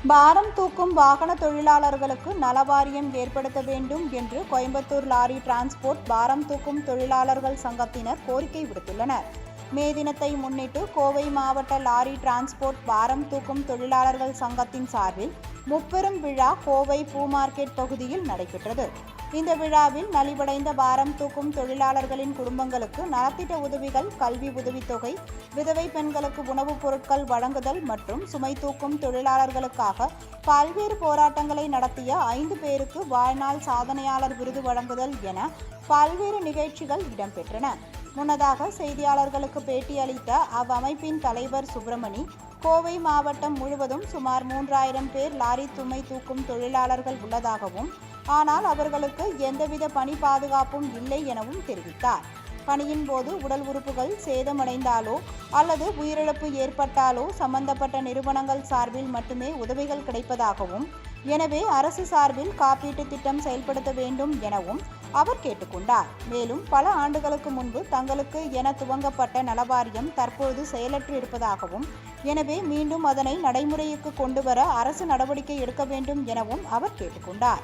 பாரம் தூக்கும் வாகன தொழிலாளர்களுக்கு நலவாரியம் ஏற்படுத்த வேண்டும் என்று கோயம்புத்தூர் லாரி டிரான்ஸ்போர்ட் பாரம் தூக்கும் தொழிலாளர்கள் சங்கத்தினர் கோரிக்கை விடுத்துள்ளனர். மே தினத்தை முன்னிட்டு கோவை மாவட்ட லாரி டிரான்ஸ்போர்ட் பாரம் தூக்கும் தொழிலாளர்கள் சங்கத்தின் சார்பில் முப்பெரும் விழா கோவை பூ மார்க்கெட் பகுதியில் நடைபெற்றது. இந்த விழாவில் நலிவடைந்த பாரம் தூக்கும் தொழிலாளர்களின் குடும்பங்களுக்கு நலத்திட்ட உதவிகள், கல்வி உதவித்தொகை, விதவை பெண்களுக்கு உணவுப் பொருட்கள் வழங்குதல் மற்றும் சுமை தூக்கும் தொழிலாளர்களுக்காக பல்வேறு போராட்டங்களை நடத்திய 5 பேருக்கு வாழ்நாள் சாதனையாளர் விருது வழங்குதல் என பல்வேறு நிகழ்ச்சிகள் இடம்பெற்றன. முன்னதாக செய்தியாளர்களுக்கு பேட்டியளித்த அவ்வமைப்பின் தலைவர் சுப்பிரமணி, கோவை மாவட்டம் முழுவதும் சுமார் 3000 பேர் லாரி சுமை தூக்கும் தொழிலாளர்கள் உள்ளதாகவும், ஆனால் அவர்களுக்கு எந்தவித பணி பாதுகாப்பும் இல்லை எனவும் தெரிவித்தார். பணியின் போது உடல் உறுப்புகள் சேதமடைந்தாலோ அல்லது உயிரிழப்பு ஏற்பட்டாலோ சம்பந்தப்பட்ட நிறுவனங்கள் சார்பில் மட்டுமே உதவிகள் கிடைப்பதாகவும், எனவே அரசு சார்பில் காப்பீட்டு திட்டம் செயல்படுத்த வேண்டும் எனவும் அவர் கேட்டுக்கொண்டார். மேலும் பல ஆண்டுகளுக்கு முன்பு தங்களுக்கு என துவங்கப்பட்ட நலவாரியம் தற்போது செயலற்று இருப்பதாகவும், எனவே மீண்டும் அதனை நடைமுறைக்கு கொண்டுவர அரசு நடவடிக்கை எடுக்க வேண்டும் எனவும் அவர் கேட்டுக்கொண்டார்.